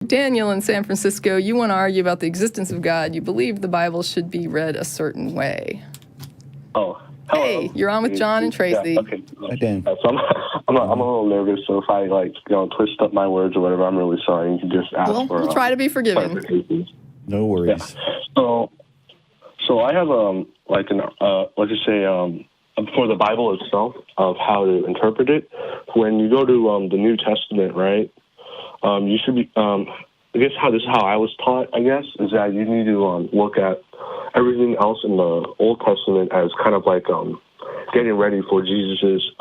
Daniel in San Francisco, you want to argue about the existence of God. You believe the Bible should be read a certain way. Oh, hello. Hey, you're on with John and Tracy. Yeah, okay. Hi, Dan. So I'm a little nervous, so if I twist up my words or whatever, I'm really sorry. You can just ask for. We'll try to be forgiving. No worries. Yeah. So I have let's just say for the Bible itself of how to interpret it. When you go to the New Testament, right? You should be. I guess this is how I was taught. I guess is that you need to look at everything else in the Old Testament as kind of like getting ready for Jesus's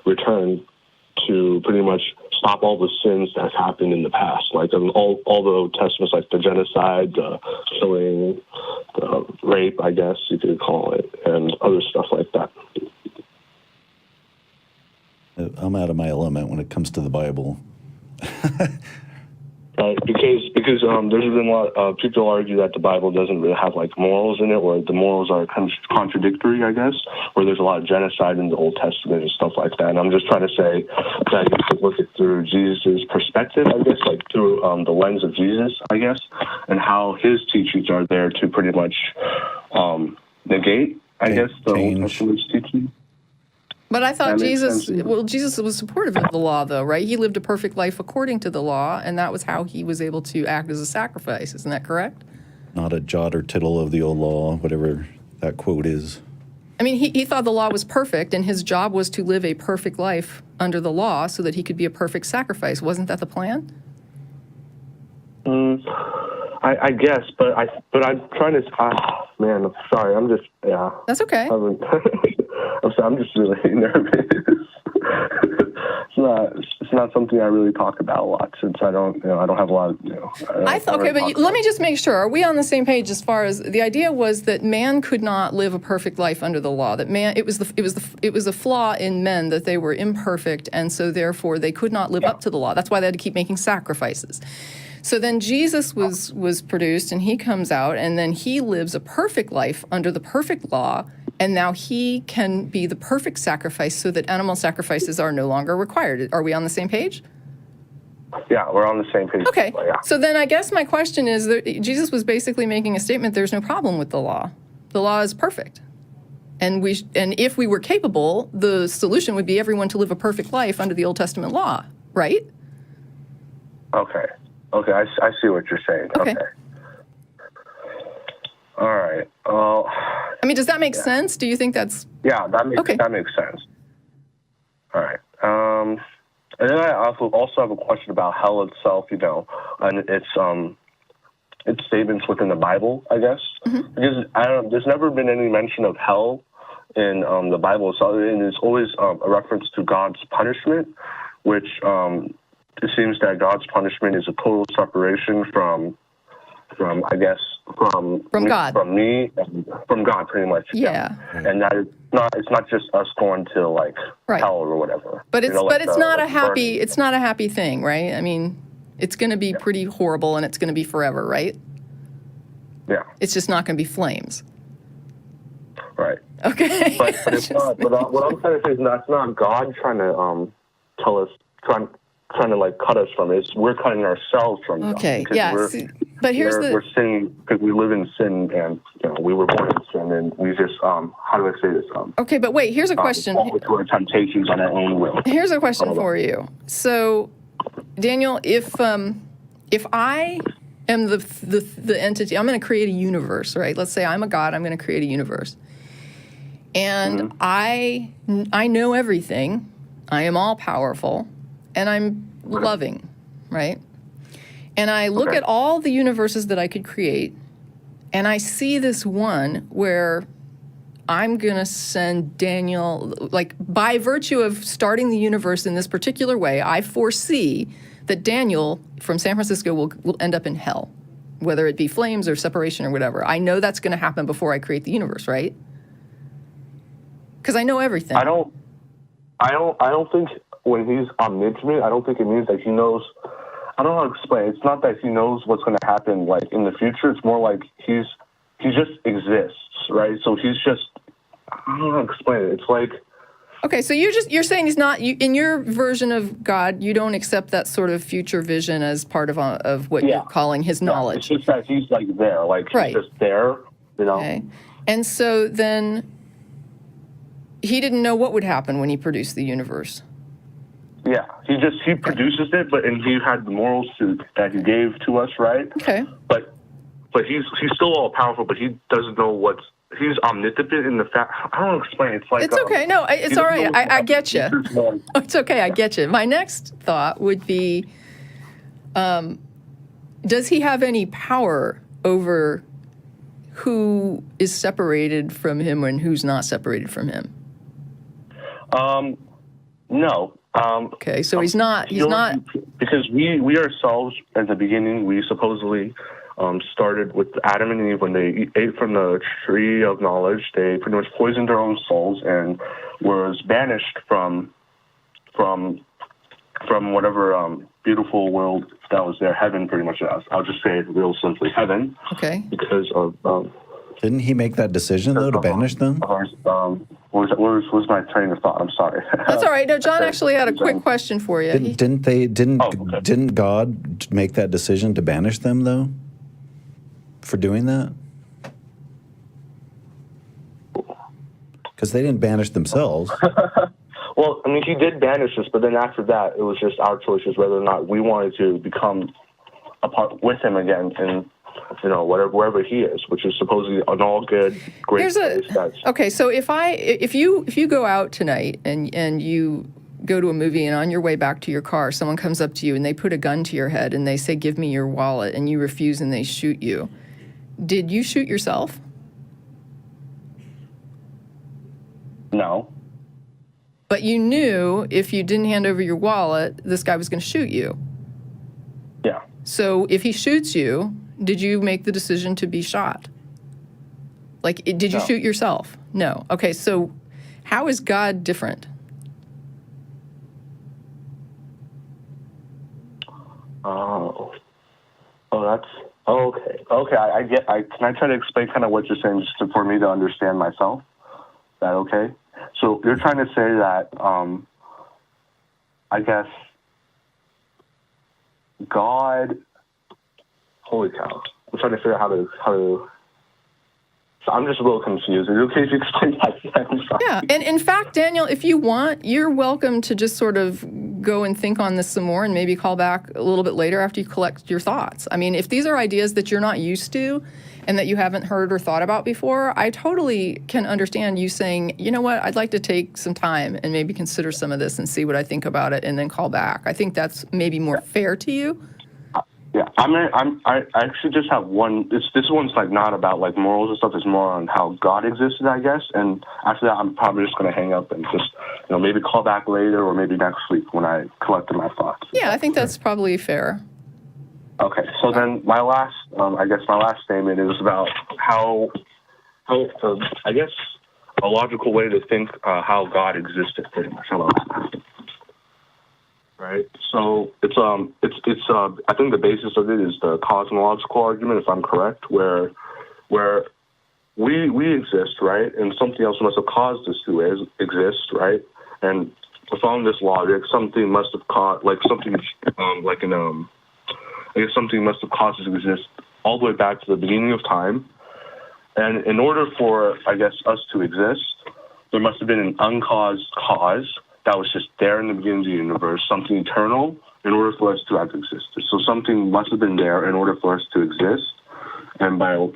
return to pretty much stop all the sins that happened in the past, like all the Old Testaments, like the genocide, the killing, the rape, I guess you could call it, and other stuff like that. I'm out of my element when it comes to the Bible. Because there's been a lot of people argue that the Bible doesn't really have like morals in it, or the morals are contradictory, I guess, where there's a lot of genocide in the Old Testament and stuff like that. And I'm just trying to say that you should look at through Jesus' perspective, I guess, like through the lens of Jesus, I guess, and how his teachings are there to pretty much negate, I guess, the Old Testament's teaching. But I thought Jesus was supportive of the law, though, right? He lived a perfect life according to the law, and that was how he was able to act as a sacrifice. Isn't that correct? Not a jot or tittle of the old law, whatever that quote is. I mean, he thought the law was perfect, and his job was to live a perfect life under the law so that he could be a perfect sacrifice. Wasn't that the plan? I guess, but I'm trying to. Man, I'm sorry. I'm just That's okay. I'm just really nervous. It's not something I really talk about a lot since I don't have a lot of let me just make sure. Are we on the same page as far as the idea was that man could not live a perfect life under the law? That man, it was a flaw in men that they were imperfect, and so therefore they could not live up to the law. That's why they had to keep making sacrifices. So then Jesus was produced, and he comes out, and then he lives a perfect life under the perfect law, and now he can be the perfect sacrifice so that animal sacrifices are no longer required. Are we on the same page? Yeah, we're on the same page. Okay. Yeah. So then I guess my question is that Jesus was basically making a statement, there's no problem with the law. The law is perfect. And if we were capable, the solution would be everyone to live a perfect life under the Old Testament law, right? Okay, I see what you're saying. Okay. All right. I mean, does that make sense? Do you think that's... Yeah, that makes sense. All right. And then I also have a question about hell itself, and its statements within the Bible, I guess. Mm-hmm. Because there's never been any mention of hell in the Bible, and it's always a reference to God's punishment, which it seems that God's punishment is a total separation from God, pretty much. Yeah. And that it's not just us going to hell or whatever. But it's not a happy thing, right? I mean, it's going to be pretty horrible, and it's going to be forever, right? Yeah. It's just not going to be flames. Right. Okay. But it's not. But what I'm trying to say is that's not God trying to tell us, trying to cut us from it. We're cutting ourselves from God. Okay. Yeah. But we're sinning because we live in sin, and we were born in sin, and we just how do I say this? Okay, but wait. Here's a question. Fall into our temptations on our own will. Here's a question for you. So, Daniel, if I am the entity, I'm going to create a universe, right? Let's say I'm a god. I'm going to create a universe, and I know everything. I am all powerful, and I'm loving, right? And I look at all the universes that I could create, and I see this one where I'm going to send Daniel, by virtue of starting the universe in this particular way, I foresee that Daniel from San Francisco will end up in hell, whether it be flames or separation or whatever. I know that's going to happen before I create the universe, right? Because I know everything. I don't think when he's omniscient, I don't think it means that he knows. I don't know how to explain. It's not that he knows what's going to happen in the future. It's more like he just exists, right? So he's just, I don't know how to explain it. It's like Okay, so you're saying he's not, in your version of God, you don't accept that sort of future vision as part of what you're calling his knowledge. It's just that he's like there, like he's just there, you know. Okay. And so then he didn't know what would happen when he produced the universe. Yeah, he produces it, and he had the morals that he gave to us, right? Okay. But he's still all powerful, but he doesn't know he's omnipotent in the fact. I don't know explain. It's like it's okay. No, it's all right. I get you. It's okay. I get you. My next thought would be, does he have any power over who is separated from him and who's not separated from him? No. Okay, so he's not because we ourselves at the beginning we supposedly started with Adam and Eve when they ate from the tree of knowledge. They pretty much poisoned their own souls and was banished from whatever beautiful world that was there, heaven pretty much. I'll just say it real simply, heaven. Okay. Because of didn't he make that decision though to banish them? What was my train of thought? I'm sorry. That's all right. No, John actually had a quick question for you. Didn't God make that decision to banish them though? For doing that? Because they didn't banish themselves. Well, I mean, he did banish us, but then after that, it was just our choices whether or not we wanted to become a part with him again, and wherever he is, which is supposedly an all good, great place. Okay, so if you go out tonight and you go to a movie and on your way back to your car, someone comes up to you and they put a gun to your head and they say, "Give me your wallet," and you refuse and they shoot you, did you shoot yourself? No. But you knew if you didn't hand over your wallet, this guy was going to shoot you. Yeah. So if he shoots you, did you make the decision to be shot? Like, did you shoot yourself? No. Okay, so how is God different? Okay. Can I try to explain kind of what you're saying just for me to understand myself? Is that okay? So you're trying to say that, I guess, God, holy cow. I'm trying to figure out how to so I'm just a little confused. Are you okay if you explain that? I'm sorry. Yeah, and in fact, Daniel, if you want, you're welcome to just sort of go and think on this some more and maybe call back a little bit later after you collect your thoughts. I mean, if these are ideas that you're not used to and that you haven't heard or thought about before, I totally can understand you saying, you know what, I'd like to take some time and maybe consider some of this and see what I think about it and then call back. I think that's maybe more fair to you. Yeah, I actually just have one. This one's like not about like morals and stuff. It's more on how God existed, I guess. And after that, I'm probably just going to hang up and just maybe call back later or maybe next week when I collected my thoughts. Yeah, I think that's probably fair. Okay, so then my last statement is about how I guess a logical way to think how God existed, pretty much. How about that? Right. So it's I think the basis of it is the cosmological argument, if I'm correct, where we exist, right, and something else must have caused us to exist, right, and following this logic, something must have caused something must have caused us to exist all the way back to the beginning of time, and in order for us to exist, there must have been an uncaused cause that was just there in the beginning of the universe, something eternal, in order for us to have existed. So something must have been there in order for us to exist, and by, a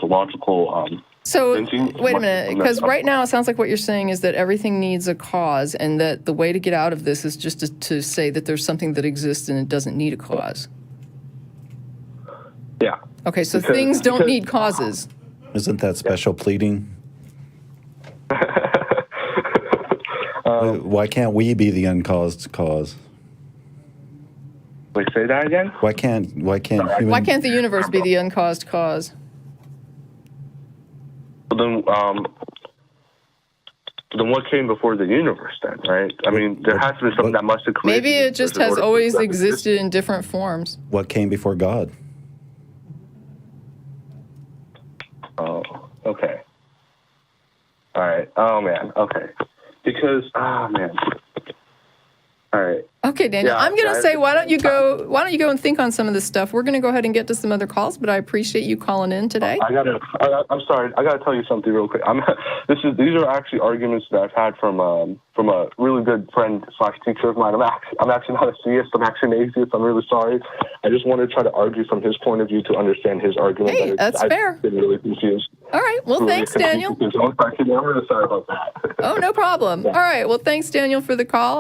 logical So, thinking, wait a minute, because right now it sounds like what you're saying is that everything needs a cause, and that the way to get out of this is just to say that there's something that exists and it doesn't need a cause. Yeah. Okay, so things don't need causes. Isn't that special pleading? Why can't we be the uncaused cause? Wait, say that again? Why can't Why can't the universe be the uncaused cause? Then what came before the universe then, right? I mean, there has to be something that must have created. Maybe it just has always existed in different forms. What came before God? Oh, okay. All right. Oh, man. Okay. because, man. All right. Okay, Daniel. Yeah, I'm going to I- say, why don't you go and think on some of this stuff? We're going to go ahead and get to some other calls, but I appreciate you calling in today. I'm sorry. I gotta tell you something real quick. These are actually arguments that I've had from a really good friend / teacher of mine. I'm actually not a theist. I'm actually an atheist. I'm really sorry. I just want to try to argue from his point of view to understand his argument. Hey, that's fair. I've been really confused. All right. Well, thanks, Daniel. I'm really sorry about that. Oh, no problem. All right. Well, thanks, Daniel, for the call.